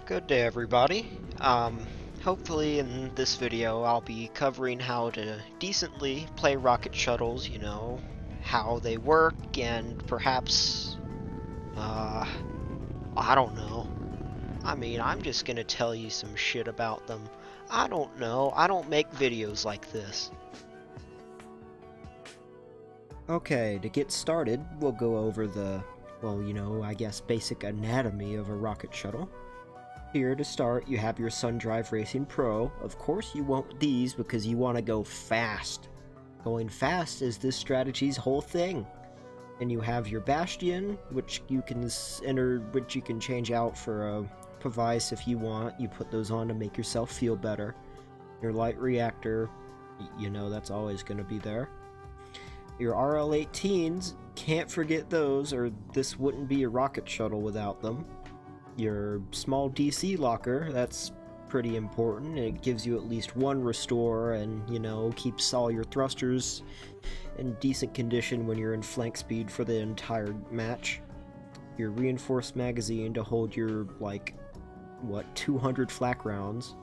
Good day, everybody. Hopefully in this video I'll be covering how to decently play rocket shuttles, how they work, and perhaps, I don't know. I'm just gonna tell you some shit about them. I don't know. I don't make videos like this. Okay, to get started, we'll go over the, I guess basic anatomy of a rocket shuttle. Here to start, you have your SunDrive Racing Pro. Of course you want these because you want to go fast. Going fast is this strategy's whole thing. And you have your Bastion, which you can change out for a Pavice if you want. You put those on to make yourself feel better. Your Light Reactor, that's always going to be there. Your RL-18s, can't forget those, or this wouldn't be a rocket shuttle without them. Your small DC locker, that's pretty important. It gives you at least one restore and, keeps all your thrusters in decent condition when you're in flank speed for the entire match. Your reinforced magazine to hold your, 200 flak rounds.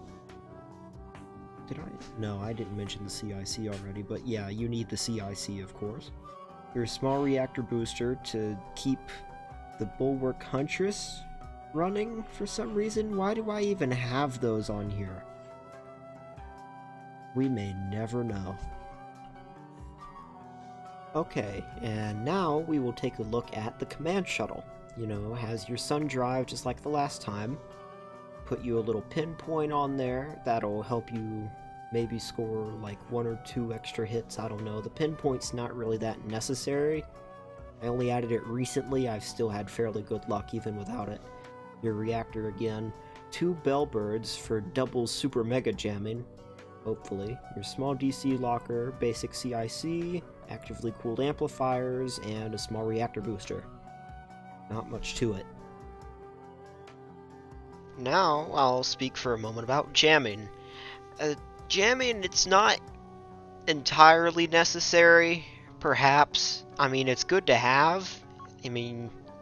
No, I didn't mention the CIC already, but yeah, you need the CIC, of course. Your small reactor booster to keep the Bulwark Huntress running for some reason. Why do I even have those on here? We may never know. Okay, and now we will take a look at the command shuttle. Has your SunDrive just like the last time. Put you a little pinpoint on there. That'll help you maybe score like 1 or 2 extra hits. I don't know. The pinpoint's not really that necessary. I only added it recently. I've still had fairly good luck even without it. Your reactor again. 2 bellbirds for double super mega jamming. Hopefully. Your small DC locker, basic CIC, actively cooled amplifiers, and a small reactor booster. Not much to it. Now I'll speak for a moment about jamming. Jamming, it's not entirely necessary, perhaps. It's good to have.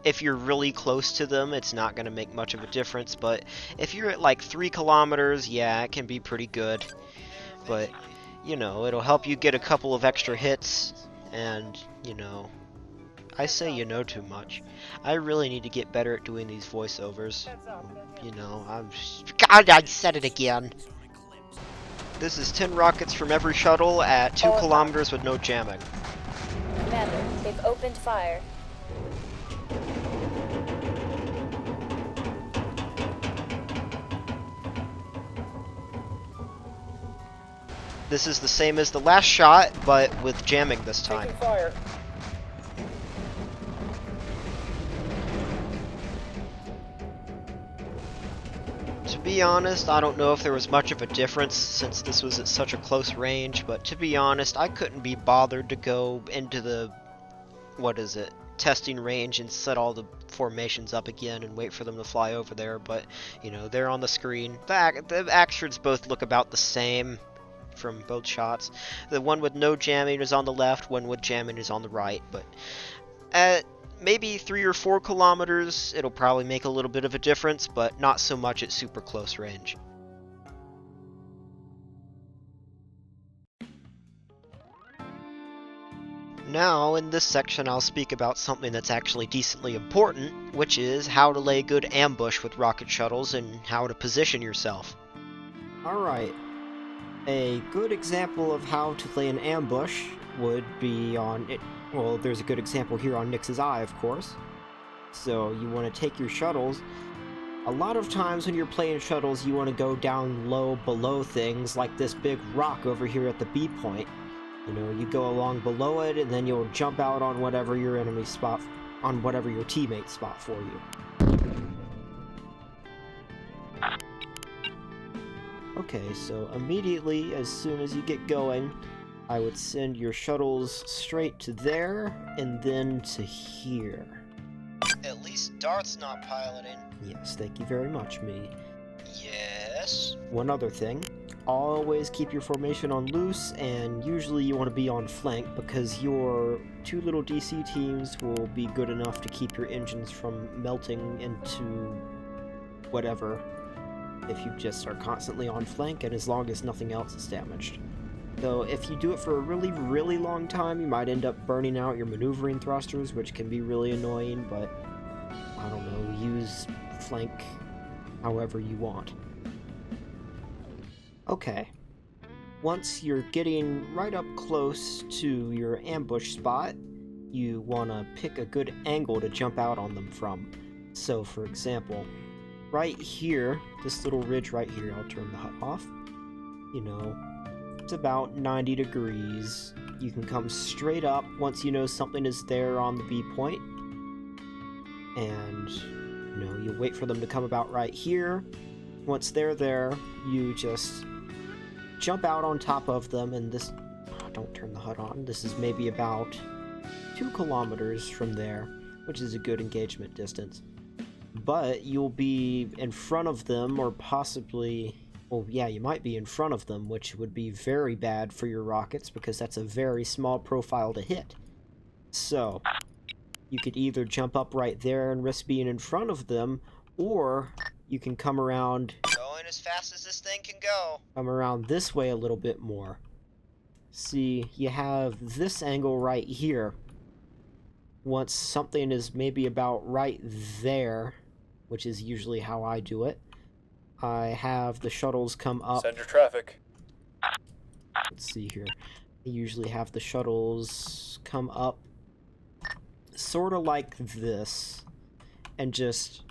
If you're really close to them, it's not going to make much of a difference, but if you're at like 3 kilometers, yeah, it can be pretty good. But, it'll help you get a couple of extra hits, and, I say too much. I really need to get better at doing these voiceovers. God, I said it again. This is 10 rockets from every shuttle at 2 kilometers with no jamming. Commander, they've opened fire. This is the same as the last shot, but with jamming this time. Taking fire. To be honest, I don't know if there was much of a difference since this was at such a close range, but to be honest, I couldn't be bothered to go into the, testing range and set all the formations up again and wait for them to fly over there, but, they're on the screen. The actions both look about the same from both shots. The one with no jamming is on the left, one with jamming is on the right, but at maybe 3 or 4 kilometers, it'll probably make a little bit of a difference, but not so much at super close range. Now, in this section, I'll speak about something that's actually decently important, which is how to lay a good ambush with rocket shuttles and how to position yourself. Alright. A good example of how to lay an ambush would be on it. Well, there's a good example here on Nyx's Eye, of course. So you want to take your shuttles. A lot of times when you're playing shuttles, you want to go down low below things like this big rock over here at the B point. You go along below it, and then you'll jump out on whatever your enemy spot, on whatever your teammates spot for you. Okay, so immediately, as soon as you get going, I would send your shuttles straight to there, and then to here. At least Darth's not piloting. Yes, thank you very much, me. Yes? One other thing, always keep your formation on loose, and usually you want to be on flank, because your 2 little DC teams will be good enough to keep your engines from melting into whatever if you just are constantly on flank and as long as nothing else is damaged. Though if you do it for a really, really long time, you might end up burning out your maneuvering thrusters, which can be really annoying, but I don't know, use flank however you want. Okay. Once you're getting right up close to your ambush spot, you want to pick a good angle to jump out on them from. So, for example, right here, this little ridge right here, I'll turn the HUD off. You know, it's about 90 degrees. You can come straight up once you know something is there on the B point. And, you know, you wait for them to come about right here. Once they're there, you just jump out on top of them, and this... don't turn the HUD on. This is maybe about 2 kilometers from there, which is a good engagement distance. But you'll be in front of them, or possibly... well, yeah, you might be in front of them, which would be very bad for your rockets, because that's a very small profile to hit. So, you could either jump up right there and risk being in front of them, or you can come around... going as fast as this thing can go. Come around this way a little bit more. See, you have this angle right here. Once something is maybe about right there, which is usually how I do it, I have the shuttles come up. Send your traffic. Let's see here. I usually have the shuttles come up sort of like this, and just,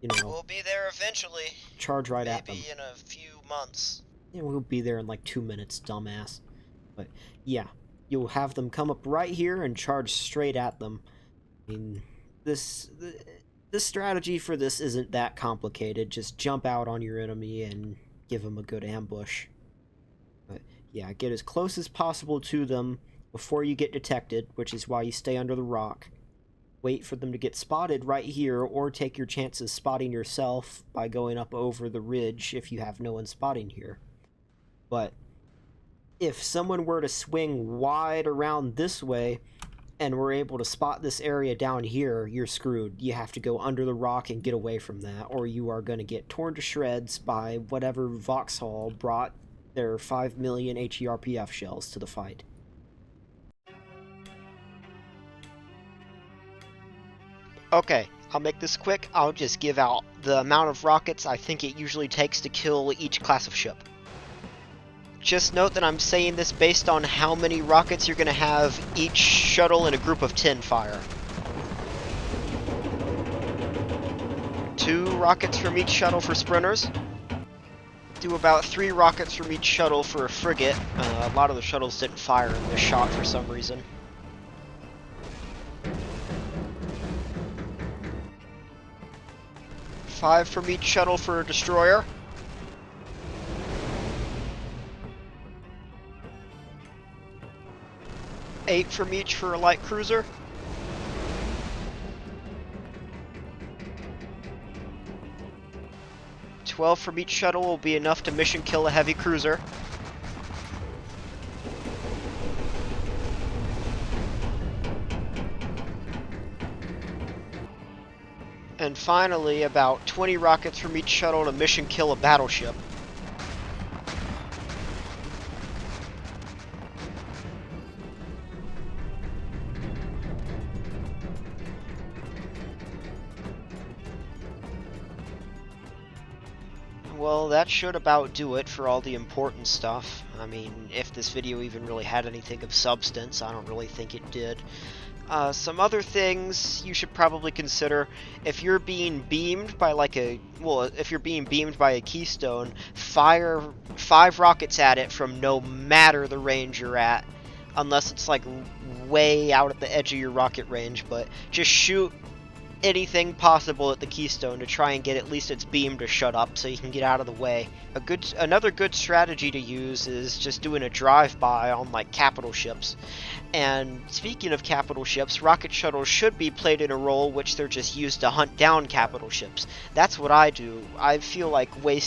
you know, We'll be there eventually. charge right at them. Maybe in a few months. Yeah, we'll be there in like 2 minutes, dumbass. But yeah, you'll have them come up right here and charge straight at them. I mean, this strategy for this isn't that complicated. Just jump out on your enemy and give them a good ambush. But yeah, get as close as possible to them before you get detected, which is why you stay under the rock. Wait for them to get spotted right here, or take your chances spotting yourself by going up over the ridge if you have no one spotting here. But if someone were to swing wide around this way and were able to spot this area down here, you're screwed. You have to go under the rock and get away from that, or you are going to get torn to shreds by whatever Vauxhall brought their 5 million HERPF shells to the fight. Okay, I'll make this quick. I'll just give out the amount of rockets I think it usually takes to kill each class of ship. Just note that I'm saying this based on how many rockets you're going to have each shuttle in a group of 10 fire. 2 rockets from each shuttle for sprinters. Do about 3 rockets from each shuttle for a frigate. A lot of the shuttles didn't fire in this shot for some reason. Five from each shuttle for a destroyer. Eight from each for a light cruiser. $12 from each shuttle will be enough to mission kill a heavy cruiser. And finally, about 20 rockets from each shuttle to mission kill a battleship. Well, that should about do it for all the important stuff. I mean, if this video even really had anything of substance, I don't really think it did. Some other things you should probably consider: if you're being beamed by if you're being beamed by a keystone, fire 5 rockets at it from no matter the range you're at, unless it's like way out at the edge of your rocket range. But just shoot anything possible at the keystone to try and get at least its beam to shut up so you can get out of the way. Another good strategy to use is just doing a drive-by on like capital ships. And speaking of capital ships, rocket shuttles should be played in a role which they're just used to hunt down capital ships. That's what I do. I feel like well,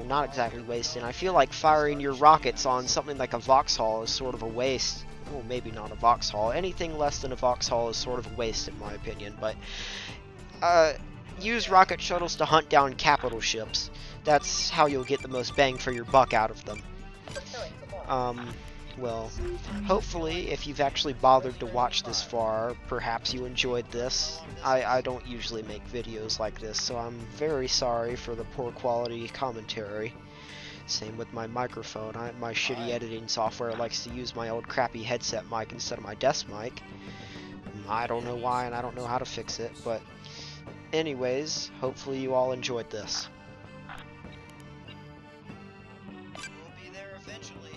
not exactly wasting. I feel like firing your rockets on something like a Vauxhall is sort of a waste. Well, maybe not a Vauxhall. Anything less than a Vauxhall is sort of a waste in my opinion, but use rocket shuttles to hunt down capital ships. That's how you'll get the most bang for your buck out of them. Well, hopefully, if you've actually bothered to watch this far, perhaps you enjoyed this. I don't usually make videos like this, so I'm very sorry for the poor quality commentary. Same with my microphone. My shitty editing software likes to use my old crappy headset mic instead of my desk mic. I don't know why, and I don't know how to fix it, but anyways, hopefully you all enjoyed this. We'll be there eventually.